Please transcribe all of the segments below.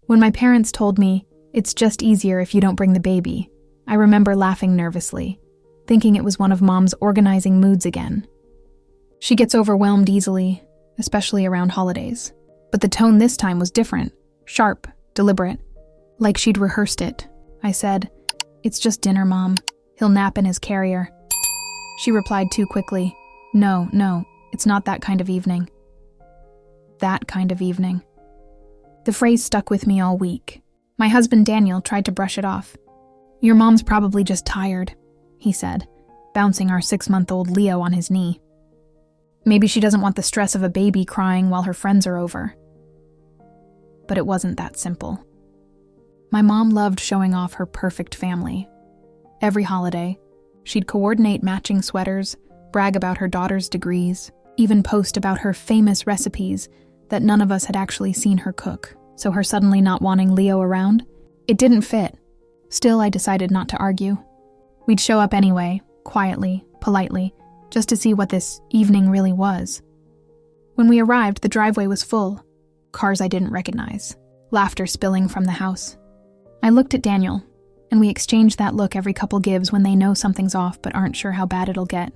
When my parents told me, "It's just easier if you don't bring the baby," I remember laughing nervously, thinking it was one of Mom's organizing moods again. She gets overwhelmed easily, especially around holidays. But the tone this time was different, sharp, deliberate, like she'd rehearsed it. I said, "It's just dinner, Mom. He'll nap in his carrier." She replied too quickly, No, it's not that kind of evening." That kind of evening. The phrase stuck with me all week. My husband Daniel tried to brush it off. "Your mom's probably just tired," he said, bouncing our 6-month-old Leo on his knee. "Maybe she doesn't want the stress of a baby crying while her friends are over." But it wasn't that simple. My mom loved showing off her perfect family. Every holiday, she'd coordinate matching sweaters, brag about her daughter's degrees, even post about her famous recipes that none of us had actually seen her cook. So her suddenly not wanting Leo around? It didn't fit. Still, I decided not to argue. We'd show up anyway, quietly, politely, just to see what this evening really was. When we arrived, the driveway was full. Cars I didn't recognize. Laughter spilling from the house. I looked at Daniel, and we exchanged that look every couple gives when they know something's off but aren't sure how bad it'll get.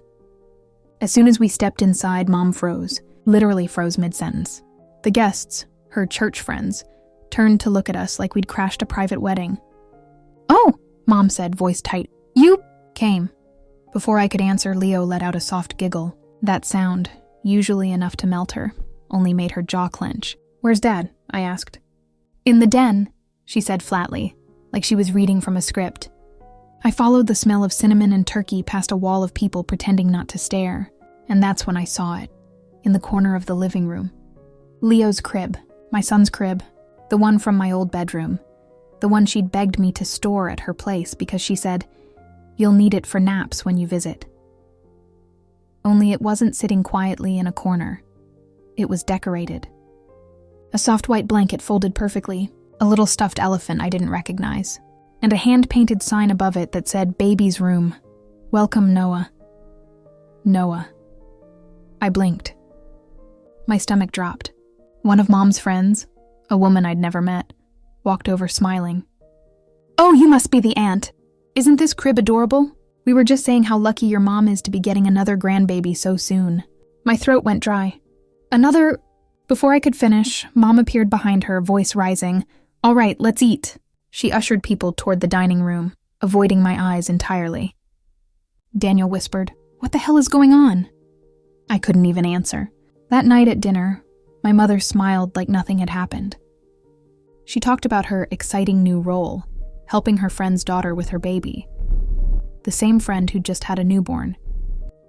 As soon as we stepped inside, Mom froze, literally froze mid-sentence. The guests, her church friends, turned to look at us like we'd crashed a private wedding. "Oh," Mom said, voice tight. "You came." Before I could answer, Leo let out a soft giggle. That sound, usually enough to melt her, only made her jaw clench. "Where's Dad?" I asked. "In the den," she said flatly, like she was reading from a script. I followed the smell of cinnamon and turkey past a wall of people pretending not to stare, and that's when I saw it, in the corner of the living room. Leo's crib, my son's crib, the one from my old bedroom, the one she'd begged me to store at her place because she said, "You'll need it for naps when you visit." Only it wasn't sitting quietly in a corner. It was decorated. A soft white blanket folded perfectly, a little stuffed elephant I didn't recognize, and a hand-painted sign above it that said "Baby's Room. Welcome, Noah." Noah. I blinked. My stomach dropped. One of Mom's friends, a woman I'd never met, walked over smiling. "Oh, you must be the aunt. Isn't this crib adorable? We were just saying how lucky your mom is to be getting another grandbaby so soon." My throat went dry. "Another..." Before I could finish, Mom appeared behind her, voice rising. "All right, let's eat." She ushered people toward the dining room, avoiding my eyes entirely. Daniel whispered, "What the hell is going on?" I couldn't even answer. That night at dinner, my mother smiled like nothing had happened. She talked about her exciting new role, helping her friend's daughter with her baby. The same friend who'd just had a newborn,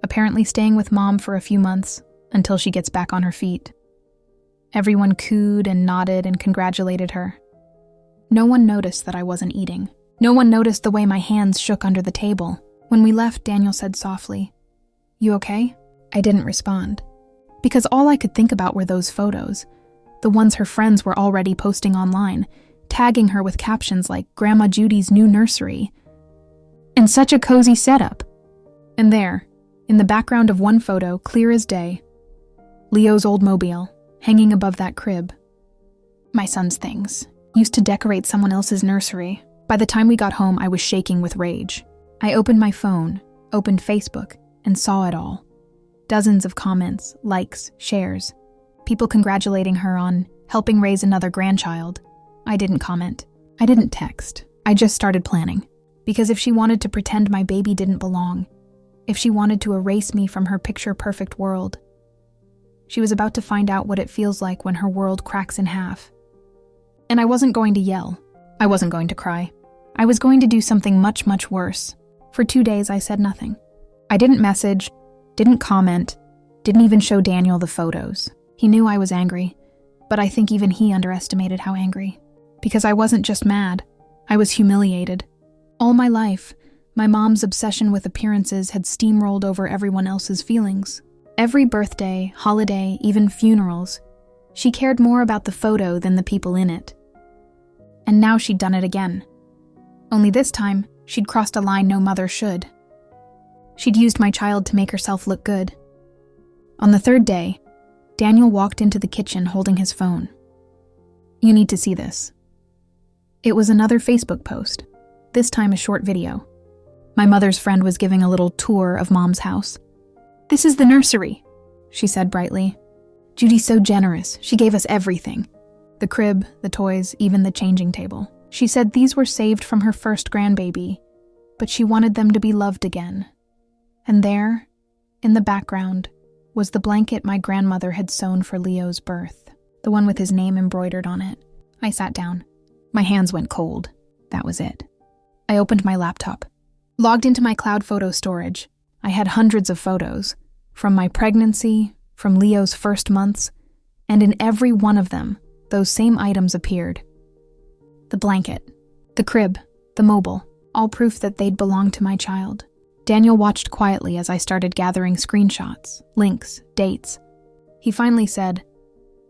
apparently staying with Mom for a few months until she gets back on her feet. Everyone cooed and nodded and congratulated her. No one noticed that I wasn't eating. No one noticed the way my hands shook under the table. When we left, Daniel said softly, "You okay?" I didn't respond, because all I could think about were those photos, the ones her friends were already posting online, tagging her with captions like "Grandma Judy's new nursery." And such a cozy setup. And there, in the background of one photo, clear as day, Leo's old mobile, hanging above that crib. My son's things, used to decorate someone else's nursery. By the time we got home, I was shaking with rage. I opened my phone, opened Facebook, and saw it all. Dozens of comments, likes, shares. People congratulating her on helping raise another grandchild. I didn't comment. I didn't text. I just started planning. Because if she wanted to pretend my baby didn't belong, if she wanted to erase me from her picture-perfect world, she was about to find out what it feels like when her world cracks in half. And I wasn't going to yell. I wasn't going to cry. I was going to do something much, much worse. For 2 days, I said nothing. I didn't message, didn't comment, didn't even show Daniel the photos. He knew I was angry, but I think even he underestimated how angry. Because I wasn't just mad, I was humiliated. All my life, my mom's obsession with appearances had steamrolled over everyone else's feelings. Every birthday, holiday, even funerals, she cared more about the photo than the people in it. And now she'd done it again. Only this time, she'd crossed a line no mother should. She'd used my child to make herself look good. On the third day, Daniel walked into the kitchen holding his phone. "You need to see this," It was another Facebook post, this time a short video. My mother's friend was giving a little tour of Mom's house. "This is the nursery," she said brightly. "Judy's so generous. She gave us everything. The crib, the toys, even the changing table. She said these were saved from her first grandbaby, but she wanted them to be loved again." And there, in the background, was the blanket my grandmother had sewn for Leo's birth, the one with his name embroidered on it. I sat down. My hands went cold. That was it. I opened my laptop. Logged into my cloud photo storage, I had hundreds of photos, from my pregnancy, from Leo's first months, and in every one of them, those same items appeared. The blanket, the crib, the mobile, all proof that they'd belonged to my child. Daniel watched quietly as I started gathering screenshots, links, dates. He finally said,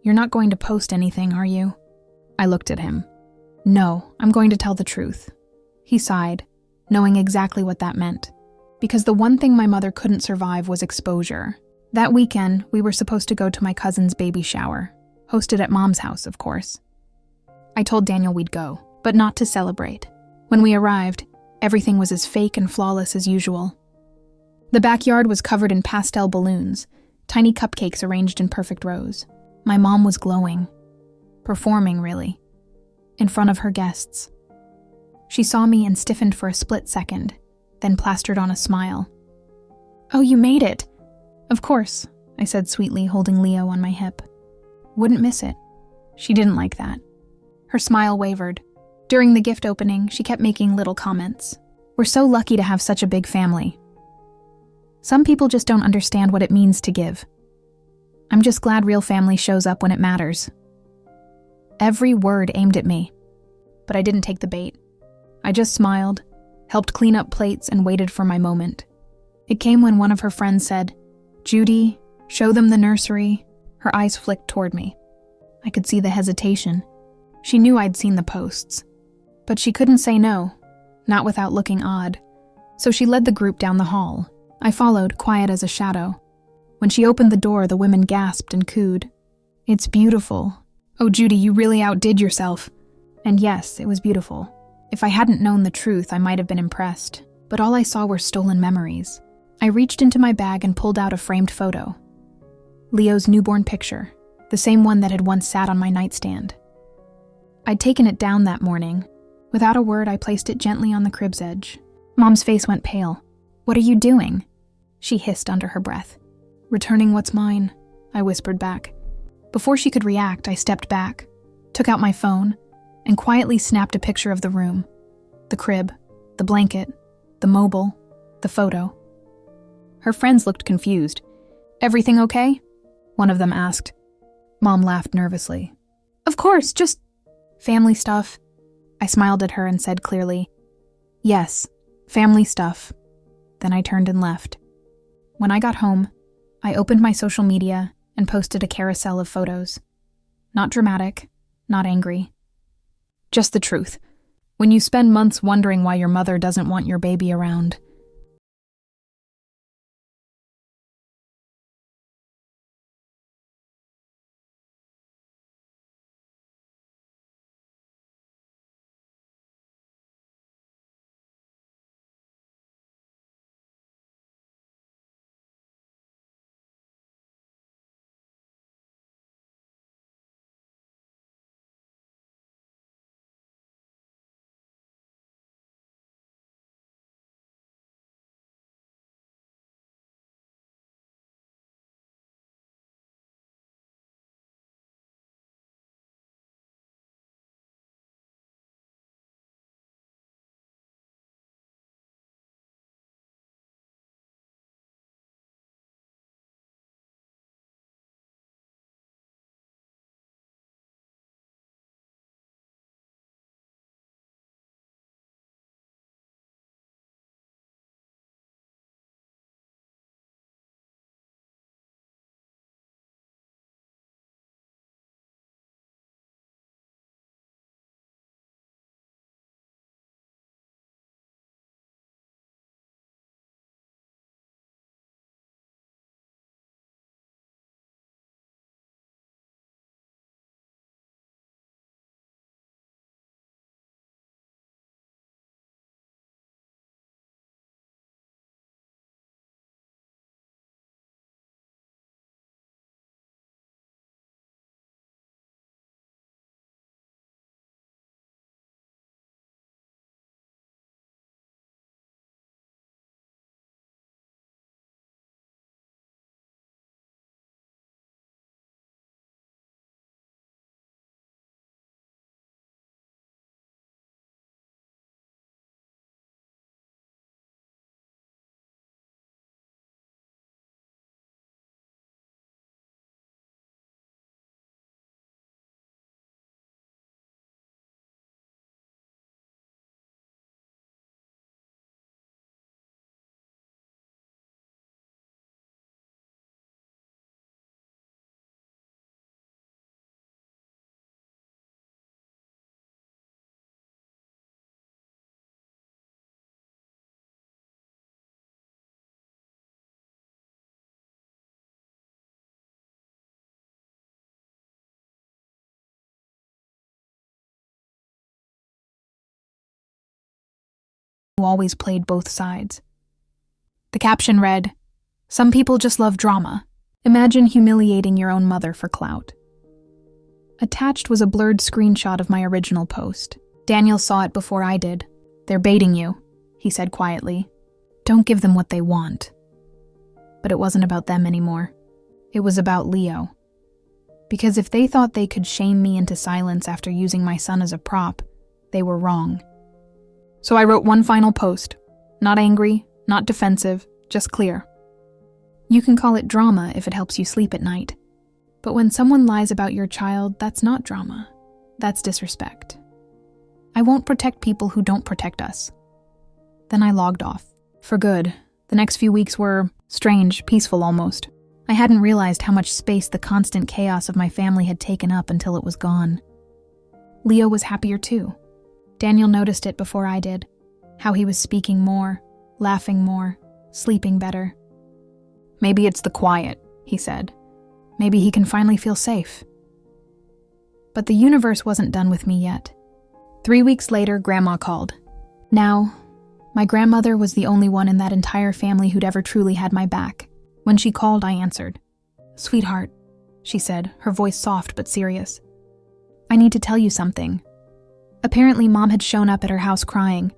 "You're not going to post anything, are you?" I looked at him. "No, I'm going to tell the truth." He sighed, knowing exactly what that meant. Because the one thing my mother couldn't survive was exposure. That weekend, we were supposed to go to my cousin's baby shower, hosted at Mom's house, of course. I told Daniel we'd go, but not to celebrate. When we arrived, everything was as fake and flawless as usual. The backyard was covered in pastel balloons, tiny cupcakes arranged in perfect rows. My mom was glowing. Performing, really. In front of her guests. She saw me and stiffened for a split second, then plastered on a smile. "Oh, you made it." "Of course," I said sweetly, holding Leo on my hip. "Wouldn't miss it." She didn't like that. Her smile wavered. During the gift opening, she kept making little comments. "We're so lucky to have such a big family. Some people just don't understand what it means to give. I'm just glad real family shows up when it matters." Every word aimed at me, but I didn't take the bait. I just smiled, helped clean up plates, and waited for my moment. It came when one of her friends said, "Judy, show them the nursery." Her eyes flicked toward me. I could see the hesitation. She knew I'd seen the posts. But she couldn't say no, not without looking odd. So she led the group down the hall. I followed, quiet as a shadow. When she opened the door, the women gasped and cooed. "It's beautiful. Oh, Judy, you really outdid yourself." And yes, it was beautiful. If I hadn't known the truth, I might have been impressed. But all I saw were stolen memories. I reached into my bag and pulled out a framed photo. Leo's newborn picture, the same one that had once sat on my nightstand. I'd taken it down that morning. Without a word, I placed it gently on the crib's edge. Mom's face went pale. "What are you doing?" she hissed under her breath. "Returning what's mine," I whispered back. Before she could react, I stepped back, took out my phone, and quietly snapped a picture of the room. The crib, the blanket, the mobile, the photo. Her friends looked confused. "Everything okay?" one of them asked. Mom laughed nervously. "Of course, just family stuff." I smiled at her and said clearly, "Yes, family stuff." Then I turned and left. When I got home, I opened my social media and posted a carousel of photos. Not dramatic, not angry. Just the truth. When you spend months wondering why your mother doesn't want your baby around, who always played both sides. The caption read, "Some people just love drama. Imagine humiliating your own mother for clout." Attached was a blurred screenshot of my original post. Daniel saw it before I did. "They're baiting you," he said quietly. "Don't give them what they want." But it wasn't about them anymore. It was about Leo. Because if they thought they could shame me into silence after using my son as a prop, they were wrong. So I wrote one final post. Not angry, not defensive, just clear. You can call it drama if it helps you sleep at night. But when someone lies about your child, that's not drama. That's disrespect. I won't protect people who don't protect us. Then I logged off. For good. The next few weeks were strange, peaceful almost. I hadn't realized how much space the constant chaos of my family had taken up until it was gone. Leo was happier too. Daniel noticed it before I did. How he was speaking more, laughing more, sleeping better. "Maybe it's the quiet," he said. "Maybe he can finally feel safe." But the universe wasn't done with me yet. 3 weeks later, Grandma called. Now, my grandmother was the only one in that entire family who'd ever truly had my back. When she called, I answered. "Sweetheart," she said, her voice soft but serious. "I need to tell you something." Apparently, Mom had shown up at her house crying,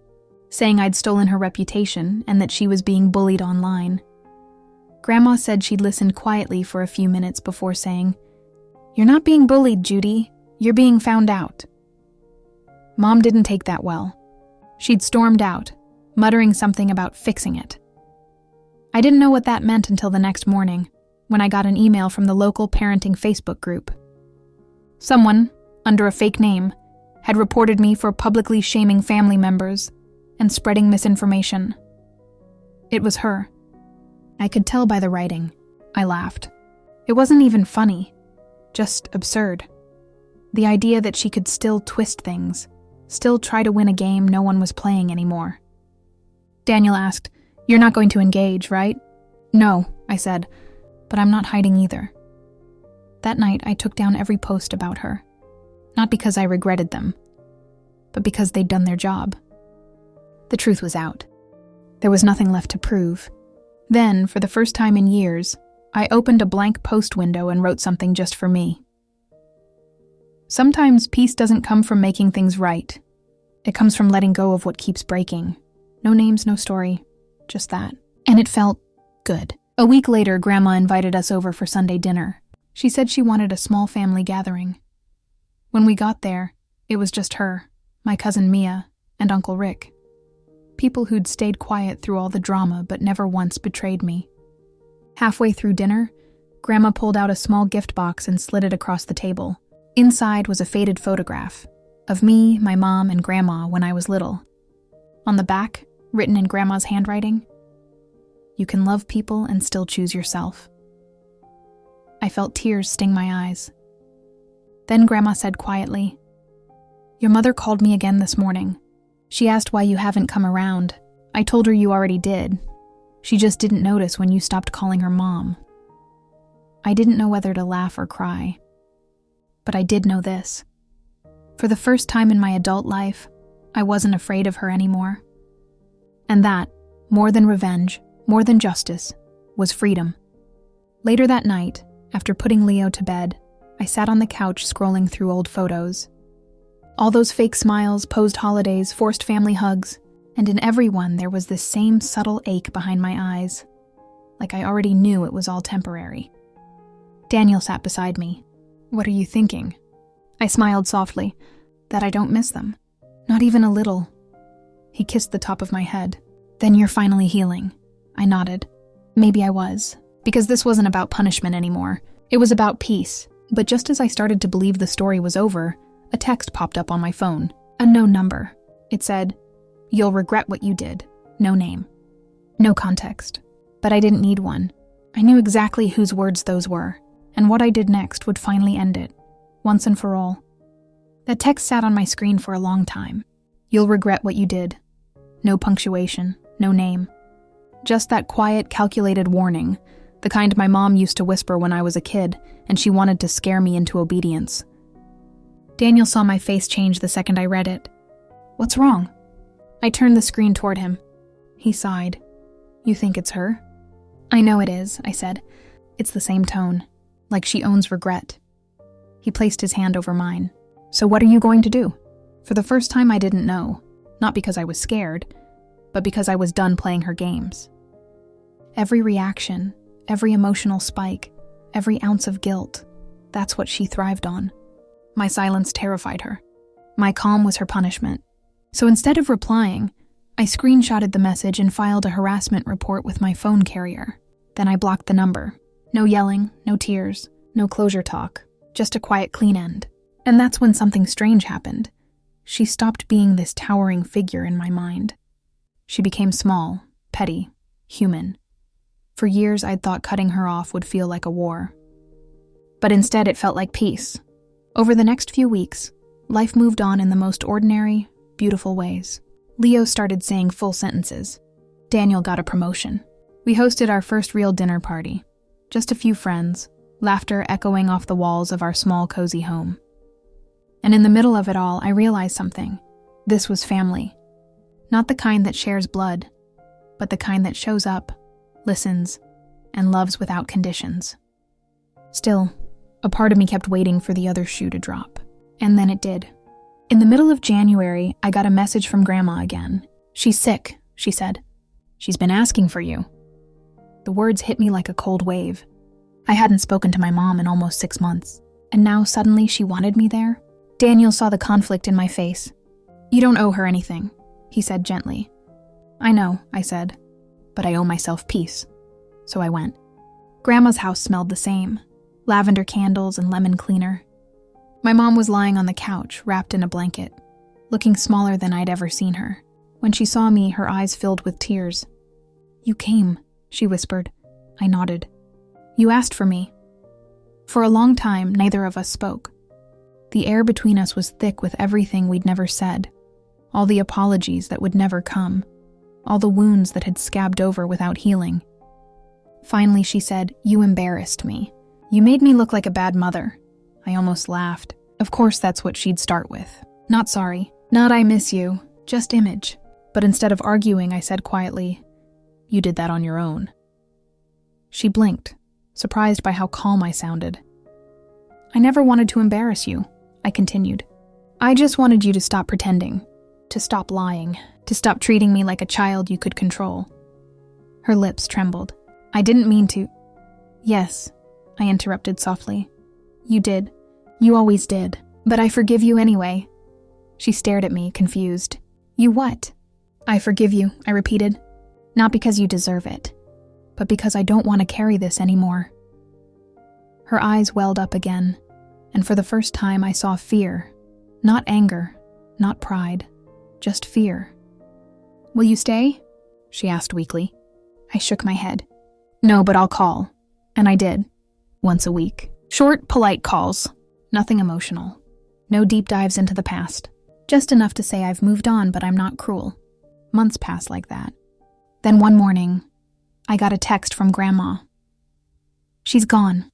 saying I'd stolen her reputation and that she was being bullied online. Grandma said she'd listened quietly for a few minutes before saying, "You're not being bullied, Judy. You're being found out." Mom didn't take that well. She'd stormed out, muttering something about fixing it. I didn't know what that meant until the next morning, when I got an email from the local parenting Facebook group. Someone, under a fake name, had reported me for publicly shaming family members and spreading misinformation. It was her. I could tell by the writing. I laughed. It wasn't even funny, just absurd. The idea that she could still twist things, still try to win a game no one was playing anymore. Daniel asked, "You're not going to engage, right?" "No," I said, "but I'm not hiding either." That night, I took down every post about her. Not because I regretted them, but because they'd done their job. The truth was out. There was nothing left to prove. Then, for the first time in years, I opened a blank post window and wrote something just for me. Sometimes peace doesn't come from making things right. It comes from letting go of what keeps breaking. No names, no story, just that. And it felt good. A week later, Grandma invited us over for Sunday dinner. She said she wanted a small family gathering. When we got there, it was just her, my cousin Mia, and Uncle Rick. People who'd stayed quiet through all the drama but never once betrayed me. Halfway through dinner, Grandma pulled out a small gift box and slid it across the table. Inside was a faded photograph of me, my mom, and Grandma when I was little. On the back, written in Grandma's handwriting, "You can love people and still choose yourself." I felt tears sting my eyes. Then Grandma said quietly, "Your mother called me again this morning. She asked why you haven't come around. I told her you already did. She just didn't notice when you stopped calling her Mom." I didn't know whether to laugh or cry. But I did know this. For the first time in my adult life, I wasn't afraid of her anymore. And that, more than revenge, more than justice, was freedom. Later that night, after putting Leo to bed, I sat on the couch scrolling through old photos. All those fake smiles, posed holidays, forced family hugs, and in every one there was this same subtle ache behind my eyes, like I already knew it was all temporary. Daniel sat beside me. "What are you thinking?" I smiled softly. "That I don't miss them. Not even a little." He kissed the top of my head. "Then you're finally healing." I nodded. Maybe I was, because this wasn't about punishment anymore. It was about peace. But just as I started to believe the story was over, a text popped up on my phone. A known number. It said, "You'll regret what you did. No name." No context. But I didn't need one. I knew exactly whose words those were, and what I did next would finally end it, once and for all. That text sat on my screen for a long time. "You'll regret what you did." No punctuation, no name. Just that quiet, calculated warning, the kind my mom used to whisper when I was a kid, and she wanted to scare me into obedience. Daniel saw my face change the second I read it. "What's wrong?" I turned the screen toward him. He sighed. You think it's her? I know it is, I said. It's the same tone, like she owns regret. He placed his hand over mine. So what are you going to do? For the first time I didn't know, not because I was scared, but because I was done playing her games. Every reaction, every emotional spike, every ounce of guilt, that's what she thrived on. My silence terrified her. My calm was her punishment. So instead of replying, I screenshotted the message and filed a harassment report with my phone carrier. Then I blocked the number. No yelling, no tears, no closure talk, just a quiet clean end. And that's when something strange happened. She stopped being this towering figure in my mind. She became small, petty, human. For years I'd thought cutting her off would feel like a war. But instead it felt like peace. Over the next few weeks, life moved on in the most ordinary, beautiful ways. Leo started saying full sentences. Daniel got a promotion. We hosted our first real dinner party. Just a few friends, laughter echoing off the walls of our small, cozy home. And in the middle of it all, I realized something. This was family. Not the kind that shares blood, but the kind that shows up, listens, and loves without conditions. Still, a part of me kept waiting for the other shoe to drop. And then it did. In the middle of January, I got a message from Grandma again. She's sick, she said. She's been asking for you. The words hit me like a cold wave. I hadn't spoken to my mom in almost 6 months, and now suddenly she wanted me there? Daniel saw the conflict in my face. You don't owe her anything, he said gently. I know, I said, but I owe myself peace. So I went. Grandma's house smelled the same. Lavender candles and lemon cleaner. My mom was lying on the couch, wrapped in a blanket, looking smaller than I'd ever seen her. When she saw me, her eyes filled with tears. You came, she whispered. I nodded. You asked for me. For a long time, neither of us spoke. The air between us was thick with everything we'd never said. All the apologies that would never come. All the wounds that had scabbed over without healing. Finally, she said, You embarrassed me. You made me look like a bad mother. I almost laughed. Of course that's what she'd start with. Not sorry. Not I miss you. Just image. But instead of arguing, I said quietly, You did that on your own. She blinked, surprised by how calm I sounded. I never wanted to embarrass you, I continued. I just wanted you to stop pretending, to stop lying, to stop treating me like a child you could control. Her lips trembled. I didn't mean to. Yes, I interrupted softly. You did. You always did. But I forgive you anyway. She stared at me, confused. You what? I forgive you, I repeated. Not because you deserve it, but because I don't want to carry this anymore. Her eyes welled up again, and for the first time I saw fear. Not anger, not pride, just fear. Will you stay? She asked weakly. I shook my head. No, but I'll call. And I did. Once a week. Short, polite calls. Nothing emotional. No deep dives into the past. Just enough to say I've moved on, but I'm not cruel. Months passed like that. Then one morning, I got a text from Grandma. She's gone.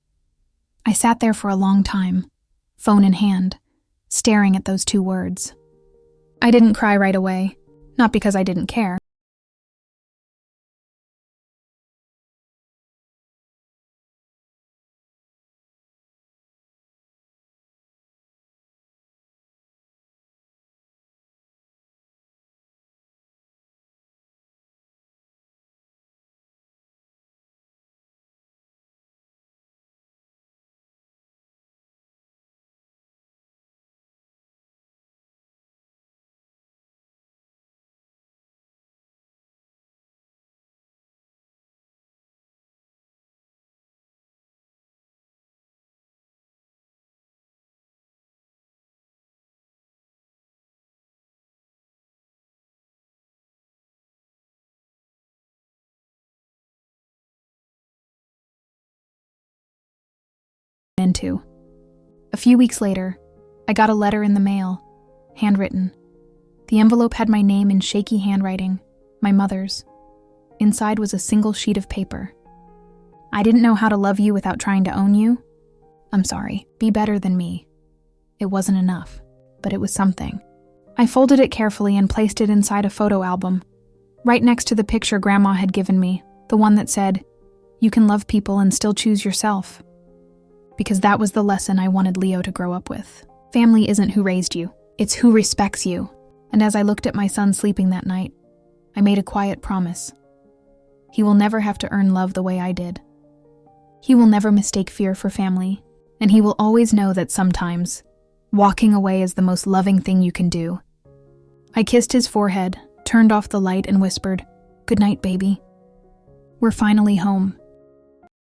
I sat there for a long time, phone in hand, staring at those 2 words. I didn't cry right away, not because I didn't care. Into. A few weeks later, I got a letter in the mail, handwritten. The envelope had my name in shaky handwriting, my mother's. Inside was a single sheet of paper. I didn't know how to love you without trying to own you. I'm sorry, be better than me. It wasn't enough, but it was something. I folded it carefully and placed it inside a photo album, right next to the picture Grandma had given me, the one that said, "You can love people and still choose yourself." Because that was the lesson I wanted Leo to grow up with. Family isn't who raised you, it's who respects you. And as I looked at my son sleeping that night, I made a quiet promise. He will never have to earn love the way I did. He will never mistake fear for family, and he will always know that sometimes walking away is the most loving thing you can do. I kissed his forehead, turned off the light, and whispered, "Good night, baby." We're finally home,